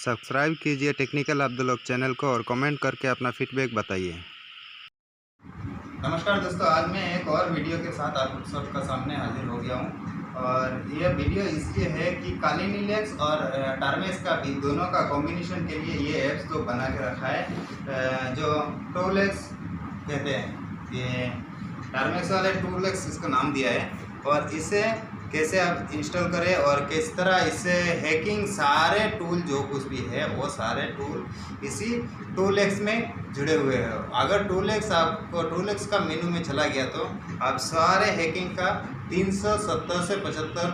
Subscribe कीजिए technical Abdul channel को और कमेंट करके अपना फीडबैक बताइए। नमस्कार दोस्तों, आज मैं एक और वीडियो के साथ आप सबका सामने हाजिर हो गया हूँ। और यह वीडियो इसलिए है कि कालीनिलेक्स और टर्मेक्स का भी दोनों का कॉम्बिनेशन के लिए ये ऐप्स तो बना के रखा है, जो टूलेक्स कहते हैं। ये टर्मेक्स वाले टूलेक्स इसका नाम दिया है। और इसे कैसे आप इंस्टॉल करें और किस तरह इससे हैकिंग सारे टूल जो कुछ भी है वो सारे टूल इसी टूलेक्स में जुड़े हुए हैं। अगर टूलेक्स का मेनू में चला गया तो आप सारे हैकिंग का 370 से 75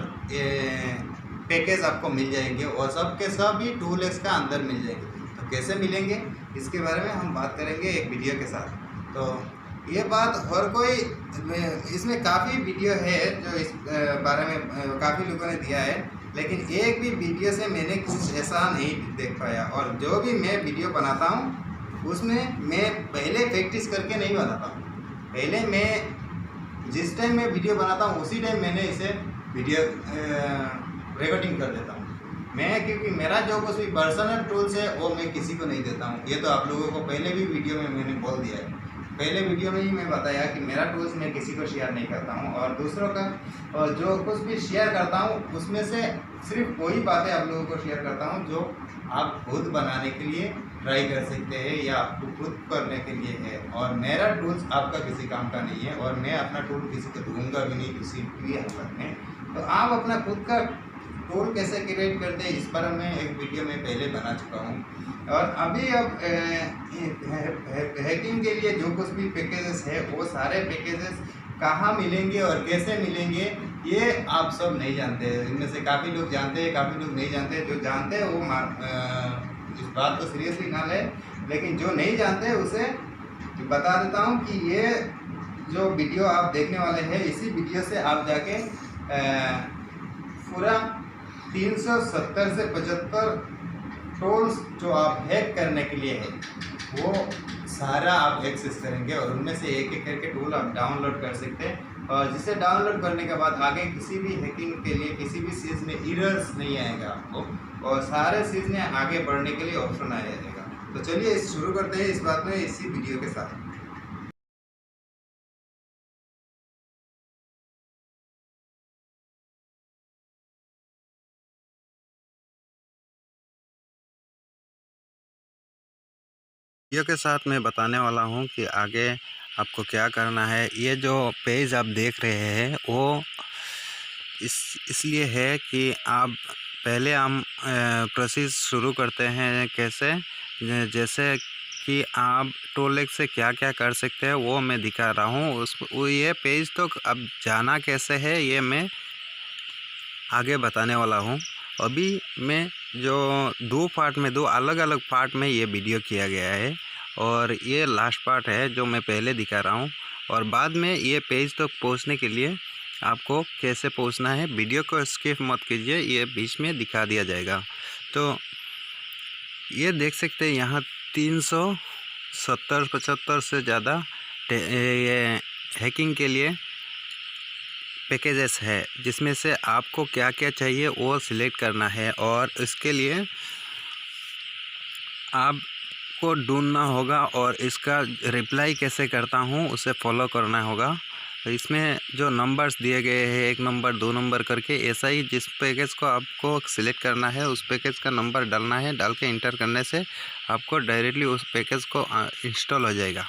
पैकेज आपको मिल जाएंगे और सबके सब ही टूलेक्स का अंदर मिल जाएंगे। तो कैसे मिलेंगे इसके बारे में हम बात करेंगे एक वीडियो के साथ। तो ये बात हर कोई, इसमें काफ़ी वीडियो है जो इस बारे में काफ़ी लोगों ने दिया है, लेकिन एक भी वीडियो से मैंने कुछ ऐसा नहीं देख पाया। और जो भी मैं वीडियो बनाता हूँ उसमें मैं पहले प्रैक्टिस करके नहीं बनाता हूँ। पहले मैं जिस टाइम मैं वीडियो बनाता हूँ उसी टाइम मैंने इसे वीडियो रिकॉर्डिंग कर देता हूँ मैं, क्योंकि मेरा जो कुछ भी पर्सनल टूल्स है वो मैं किसी को नहीं देता हूँ। ये तो आप लोगों को पहले भी वीडियो में मैंने बोल दिया है। पहले वीडियो में ही मैं बताया कि मेरा टूल्स मैं किसी को शेयर नहीं करता हूँ और दूसरों का और जो कुछ भी शेयर करता हूँ उसमें से सिर्फ वही बातें आप लोगों को शेयर करता हूँ जो आप खुद बनाने के लिए ट्राई कर सकते हैं या आपको खुद करने के लिए है। और मेरा टूल्स आपका किसी काम का नहीं है और मैं अपना टूल किसी को दूंगा भी नहीं किसी भी हालत में। तो आप अपना खुद का टूल कैसे क्रिएट करते हैं इस पर मैं एक वीडियो में पहले बना चुका हूँ। और अभी अब हैकिंग के लिए जो कुछ भी पैकेजेस है वो सारे पैकेजेस कहाँ मिलेंगे और कैसे मिलेंगे ये आप सब नहीं जानते हैं। इनमें से काफ़ी लोग जानते हैं, काफ़ी लोग नहीं जानते। जो जानते हैं वो इस बात को सीरियसली ना ले, लेकिन जो नहीं जानते उसे बता देता हूँ कि ये जो वीडियो आप देखने वाले हैं इसी वीडियो से आप जाके पूरा 370 से 75 टूल्स जो आप हैक करने के लिए है वो सारा आप एक्सेस करेंगे और उनमें से एक एक करके टूल आप डाउनलोड कर सकते हैं। और जिसे डाउनलोड करने के बाद आगे किसी भी हैकिंग के लिए किसी भी चीज़ में एरर्स नहीं आएगा आपको और सारे चीज़ में आगे बढ़ने के लिए ऑप्शन आ जाएगा। तो चलिए शुरू करते हैं इस बात में इसी वीडियो के साथ। वीडियो के साथ मैं बताने वाला हूँ कि आगे आपको क्या करना है। ये जो पेज आप देख रहे हैं वो इसलिए है कि आप पहले हम प्रोसेस शुरू करते हैं कैसे, जैसे कि आप टूलेक्स से क्या क्या कर सकते हैं वो मैं दिखा रहा हूँ। ये पेज तो अब जाना कैसे है ये मैं आगे बताने वाला हूँ। अभी मैं जो दो अलग अलग पार्ट में ये वीडियो किया गया है और ये लास्ट पार्ट है जो मैं पहले दिखा रहा हूँ। और बाद में ये पेज तक पहुँचने के लिए आपको कैसे पहुँचना है, वीडियो को स्किप मत कीजिए, ये बीच में दिखा दिया जाएगा। तो ये देख सकते हैं यहाँ 370-75 से ज़्यादा ये हैकिंग के लिए पैकेजेस है, जिसमें से आपको क्या क्या चाहिए वो सिलेक्ट करना है। और इसके लिए आपको ढूंढना होगा और इसका रिप्लाई कैसे करता हूँ उसे फॉलो करना होगा। तो इसमें जो नंबर्स दिए गए हैं 1 नंबर 2 नंबर करके, ऐसा ही जिस पैकेज को आपको सिलेक्ट करना है उस पैकेज का नंबर डालना है। डाल के इंटर करने से आपको डायरेक्टली उस पैकेज को इंस्टॉल हो जाएगा।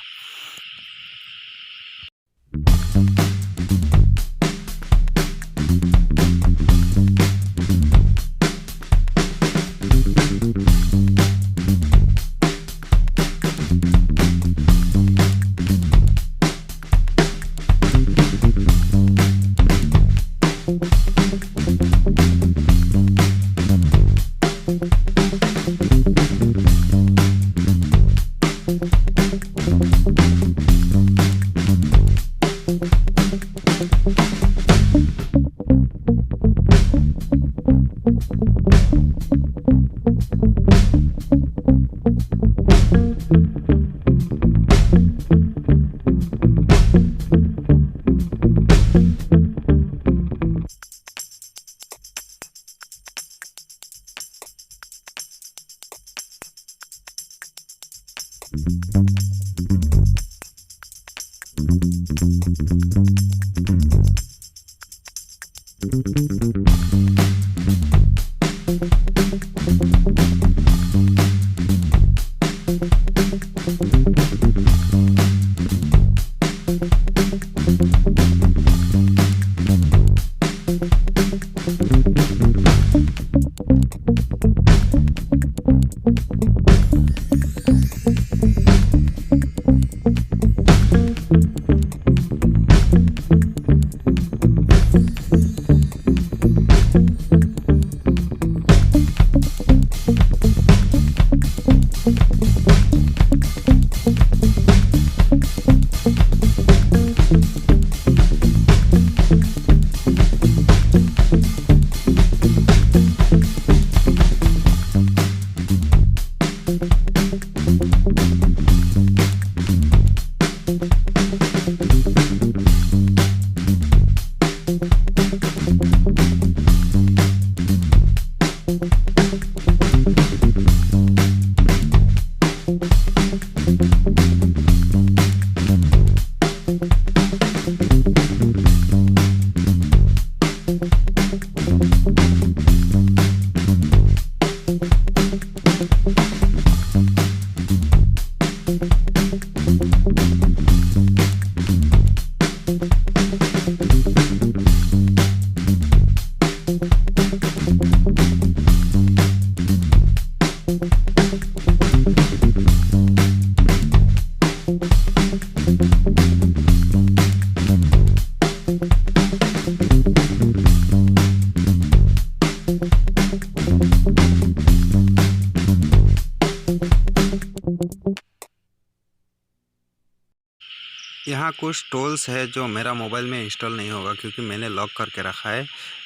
यहाँ कुछ टूल्स है जो मेरा मोबाइल में इंस्टॉल नहीं होगा क्योंकि मैंने लॉक करके रखा है,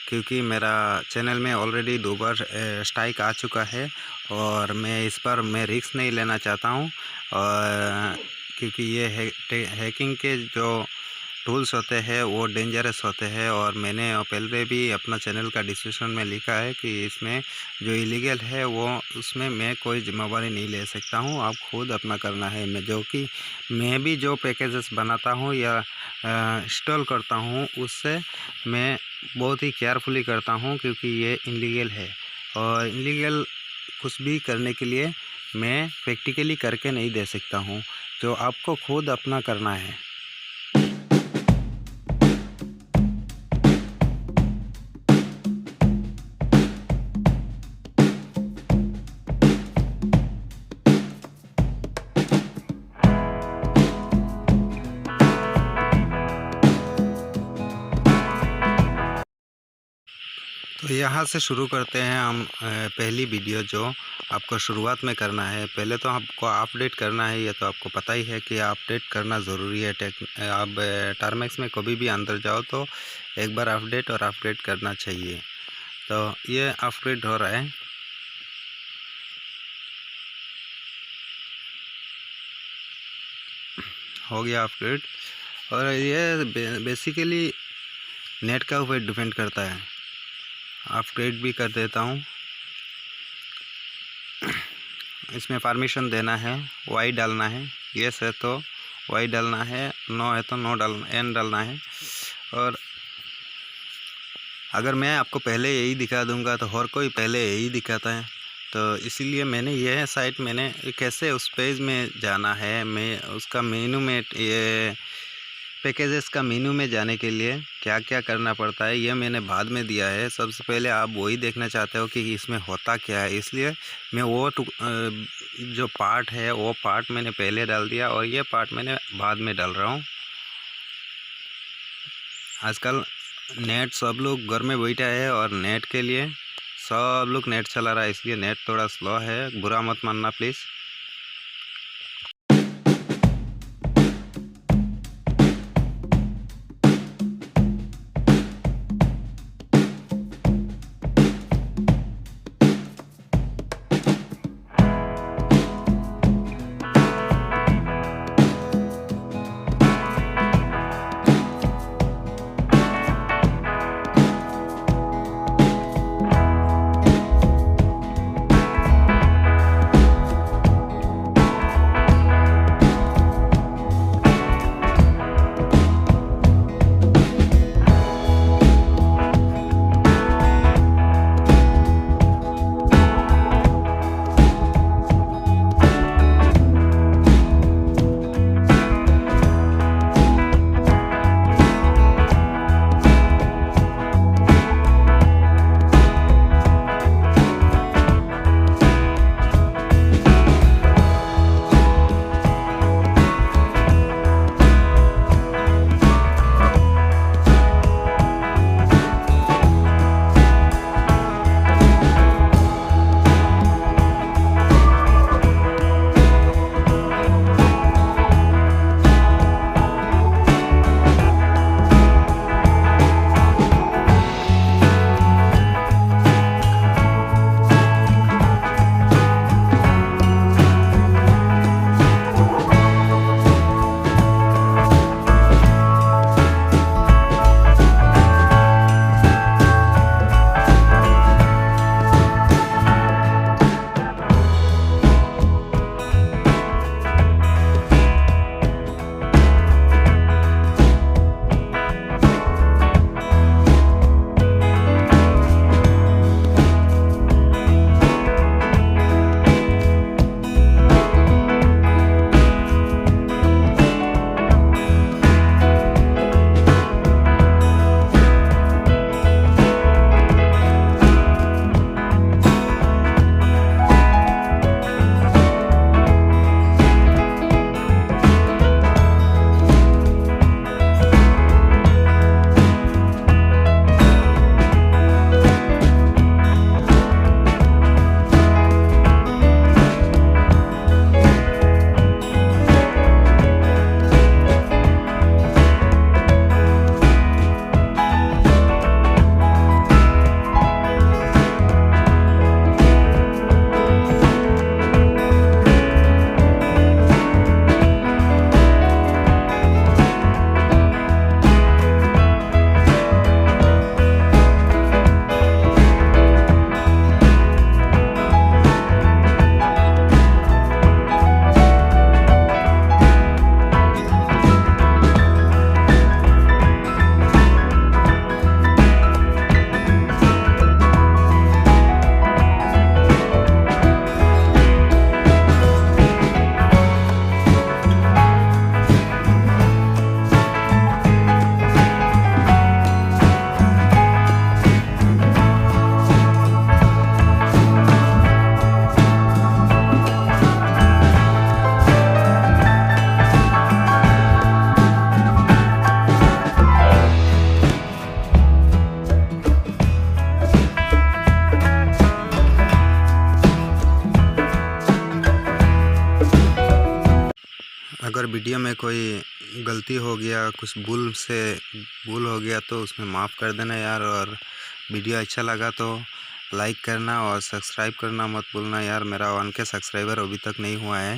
क्योंकि मेरा चैनल में ऑलरेडी 2 बार स्ट्राइक आ चुका है और मैं इस बार रिस्क नहीं लेना चाहता हूँ। और क्योंकि ये हैकिंग के जो टूल्स होते हैं वो डेंजरस होते हैं, और मैंने पहले भी अपना चैनल का डिस्क्रिप्शन में लिखा है कि इसमें जो इलीगल है वो उसमें मैं कोई जिम्मेदारी नहीं ले सकता हूँ, आप खुद अपना करना है। मैं भी जो पैकेजेस बनाता हूँ या इंस्टॉल करता हूँ उससे मैं बहुत ही केयरफुली करता हूँ, क्योंकि ये इलीगल है और इलीगल कुछ भी करने के लिए मैं प्रैक्टिकली करके नहीं दे सकता हूँ, जो आपको खुद अपना करना है। तो यहाँ से शुरू करते हैं हम पहली वीडियो जो आपको शुरुआत में करना है। पहले तो आपको अपडेट करना है, ये तो आपको पता ही है कि अपडेट करना ज़रूरी है। आप टर्मेक्स में कभी भी अंदर जाओ तो एक बार अपडेट करना चाहिए। तो ये अपडेट हो रहा है। हो गया अपडेट, और ये बेसिकली नेट का ऊपर डिपेंड करता है। अपडेट भी कर देता हूँ। इसमें परमिशन देना है, वाई डालना है, यस है तो वाई डालना है, नो है तो नो डालना, एन डालना है। और अगर मैं आपको पहले यही दिखा दूंगा तो हर कोई पहले यही दिखाता है, तो इसीलिए मैंने यह साइट कैसे उस पेज में जाना है, मैं उसका मेनू में ये पैकेजेस का मेनू में जाने के लिए क्या क्या करना पड़ता है ये मैंने बाद में दिया है। सबसे पहले आप वही देखना चाहते हो कि इसमें होता क्या है, इसलिए मैं वो जो पार्ट है वो पार्ट मैंने पहले डाल दिया और ये पार्ट मैंने बाद में डाल रहा हूँ। आजकल नेट सब लोग घर में बैठा है और नेट के लिए सब लोग नेट चला रहा है, इसलिए नेट थोड़ा स्लो है, बुरा मत मानना प्लीज़। अगर वीडियो में कोई गलती हो गया, कुछ भूल हो गया तो उसमें माफ़ कर देना यार। और वीडियो अच्छा लगा तो लाइक करना और सब्सक्राइब करना मत भूलना यार। मेरा 1K सब्सक्राइबर अभी तक नहीं हुआ है।